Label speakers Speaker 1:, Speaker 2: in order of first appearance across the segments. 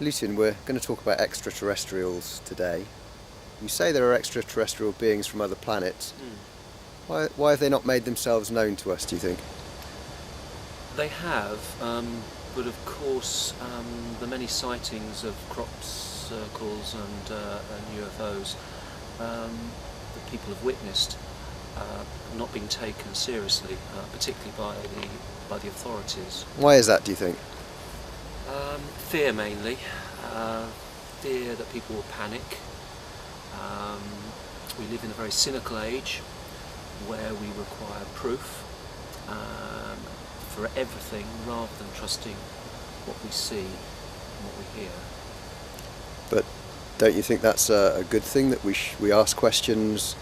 Speaker 1: Lucian, we're going to talk about extraterrestrials today. You say there are extraterrestrial beings from other planets. Why have they not made themselves known to us, do you think?
Speaker 2: They have, but of course the many sightings of crop circles and UFOs that people have witnessed not being taken seriously, particularly by the authorities.
Speaker 1: Why is that, do you think?
Speaker 2: Fear mainly. Fear that people will panic. We live in a very cynical age where we require proof for everything rather than trusting what we see and what we hear.
Speaker 1: But don't you think that's a good thing, that we ask questions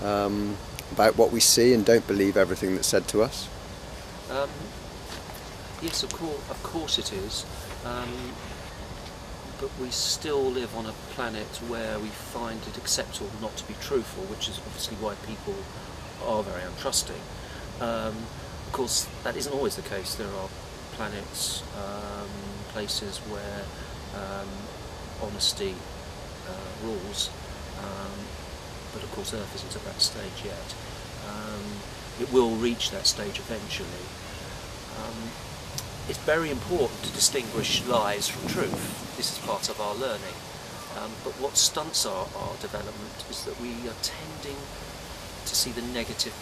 Speaker 1: about what we see and don't believe everything that's said to us?
Speaker 2: Yes, of course it is. But we still live on a planet where we find it acceptable not to be truthful, which is obviously why people are very untrusting. Of course, that isn't always the case. There are planets, places where honesty rules, but of course Earth isn't at that stage yet. It will reach that stage eventually. It's very important to distinguish lies from truth. This is part of our learning. But what stunts our development is that we are tending to see the negative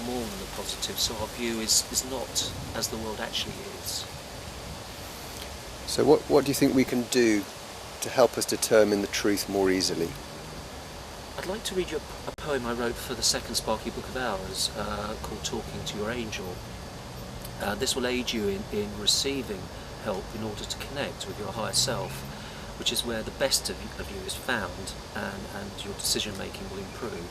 Speaker 2: more than the positive, so our view is not as the world actually is.
Speaker 1: So what do you think we can do to help us determine the truth more easily?
Speaker 2: I'd like to read you a poem I wrote for the second Sparky Book of Hours called Talking to Your Angel. This will aid you in receiving help in order to connect with your higher self, which is where the best of you is found, and your decision making will improve.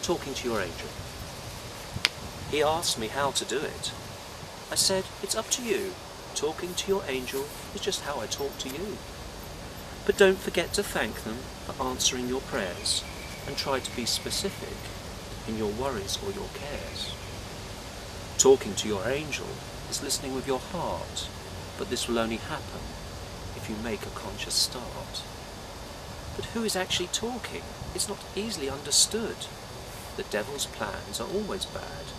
Speaker 2: Talking to your angel. He asked me how to do it. I said, it's up to you. Talking to your angel is just how I talk to you. But don't forget to thank them for answering your prayers, and try to be specific in your worries or your cares. Talking to your angel is listening with your heart, but this will only happen if you make a conscious start. But who is actually talking? It's not easily understood. The devil's plans are always bad,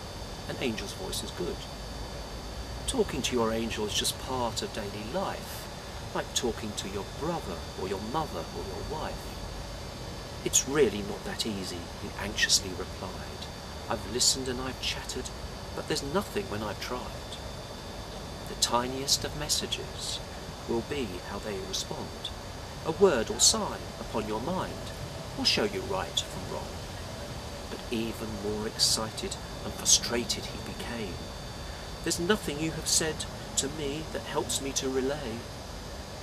Speaker 2: an angel's voice is good. Talking to your angel is just part of daily life, like talking to your brother or your mother or your wife. It's really not that easy, he anxiously replied. I've listened and I've chatted, but there's nothing when I've tried. The tiniest of messages will be how they respond. A word or sign upon your mind will show you right from wrong. But even more excited and frustrated he became. There's nothing you have said to me that helps me to relay.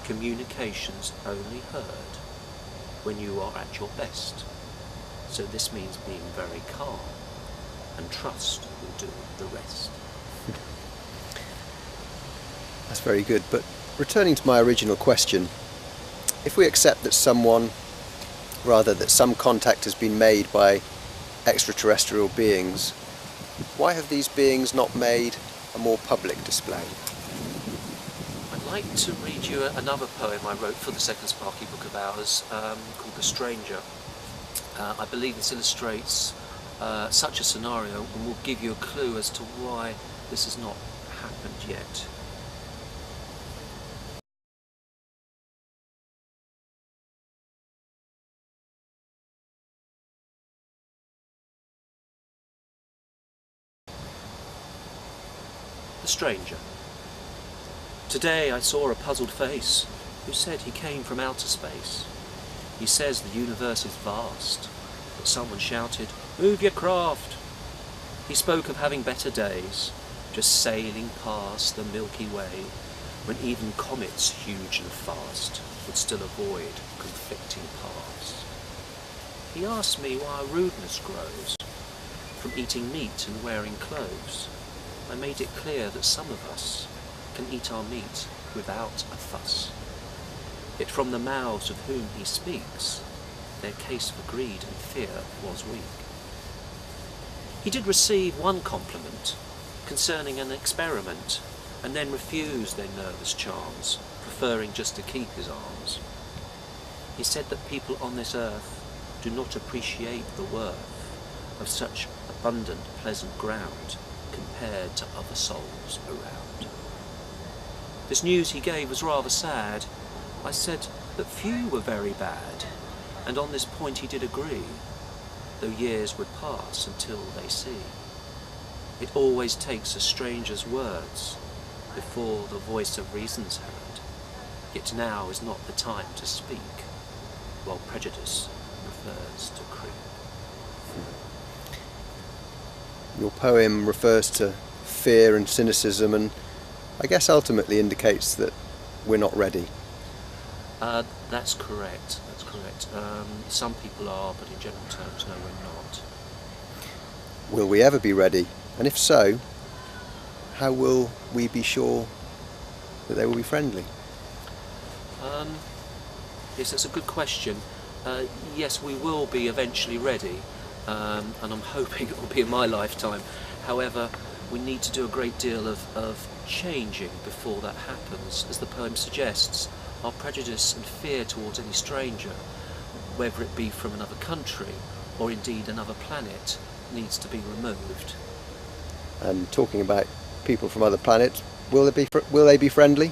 Speaker 2: Communication's only heard when you are at your best. So this means being very calm, and trust will do the rest.
Speaker 1: That's very good, but returning to my original question, if we accept that some contact has been made by extraterrestrial beings, why have these beings not made a more public display?
Speaker 2: I'd like to read you another poem I wrote for the second Sparky Book of Hours called The Stranger. I believe this illustrates such a scenario and will give you a clue as to why this has not happened yet. The Stranger. Today I saw a puzzled face who said he came from outer space. He says the universe is vast, but someone shouted, "Move your craft!" He spoke of having better days, just sailing past the Milky Way, when even comets huge and fast would still avoid conflicting paths. He asked me why rudeness grows from eating meat and wearing clothes. I made it clear that some of us can eat our meat without a fuss. Yet from the mouths of whom he speaks, their case for greed and fear was weak. He did receive one compliment concerning an experiment, and then refused their nervous charms, preferring just to keep his arms. He said that people on this earth do not appreciate the worth of such abundant, pleasant ground compared to other souls around. This news he gave was rather sad. I said that few were very bad, and on this point he did agree, though years would pass until they see. It always takes a stranger's words before the voice of reason's heard, yet now is not the time to speak, while prejudice refers to creep.
Speaker 1: Your poem refers to fear and cynicism, and I guess ultimately indicates that we're not ready.
Speaker 2: That's correct. That's correct. Some people are, but in general terms, no, we're not.
Speaker 1: Will we ever be ready? And if so, how will we be sure that they will be friendly?
Speaker 2: Yes, that's a good question. Yes, we will be eventually ready, and I'm hoping it will be in my lifetime. However, we need to do a great deal of changing before that happens. As the poem suggests, our prejudice and fear towards any stranger, whether it be from another country or indeed another planet, needs to be removed.
Speaker 1: And talking about people from other planets, will they be friendly?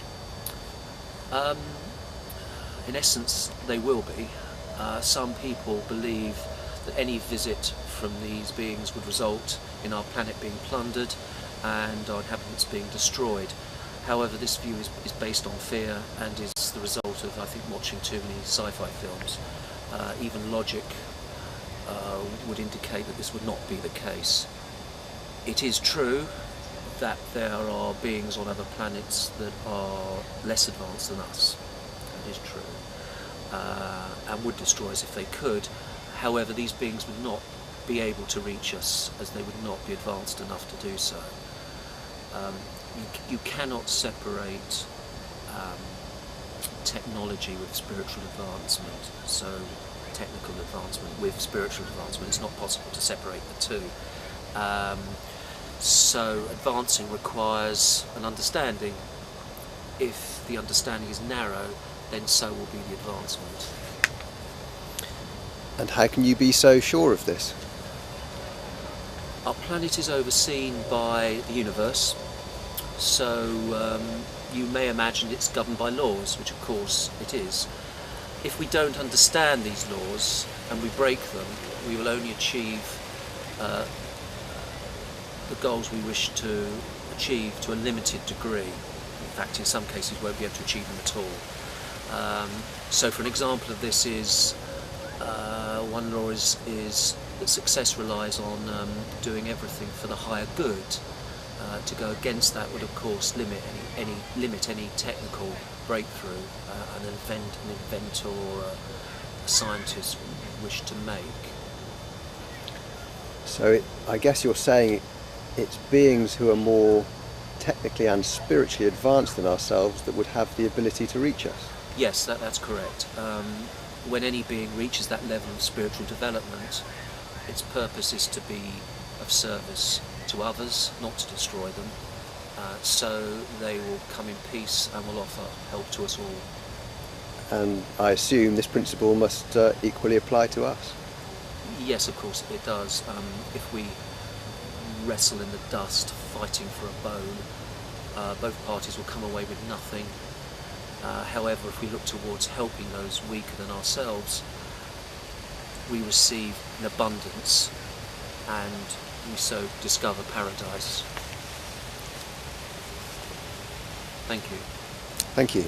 Speaker 2: In essence, they will be. Some people believe that any visit from these beings would result in our planet being plundered and our inhabitants being destroyed. However, this view is based on fear and is the result of, I think, watching too many sci-fi films. Even logic would indicate that this would not be the case. It is true that there are beings on other planets that are less advanced than us. That is true. And would destroy us if they could. However, these beings would not be able to reach us, as they would not be advanced enough to do so. You cannot separate technology with spiritual advancement. So technical advancement with spiritual advancement, it's not possible to separate the two. So advancing requires an understanding. If the understanding is narrow, then so will be the advancement.
Speaker 1: And how can you be so sure of this?
Speaker 2: Our planet is overseen by the universe, so you may imagine it's governed by laws, which of course it is. If we don't understand these laws and we break them, we will only achieve the goals we wish to achieve to a limited degree. In fact, in some cases, we won't be able to achieve them at all. So for an example of this is, one law is that success relies on doing everything for the higher good. To go against that would, of course, limit any technical breakthrough an inventor or a scientist wish to make.
Speaker 1: So I guess you're saying it's beings who are more technically and spiritually advanced than ourselves that would have the ability to reach us.
Speaker 2: Yes, that's correct. When any being reaches that level of spiritual development, its purpose is to be of service to others, not to destroy them. So they will come in peace and will offer help to us all.
Speaker 1: And I assume this principle must equally apply to us.
Speaker 2: Yes, of course it does. If we wrestle in the dust, fighting for a bone, both parties will come away with nothing. However, if we look towards helping those weaker than ourselves, we receive an abundance and we so discover paradise. Thank you.
Speaker 1: Thank you.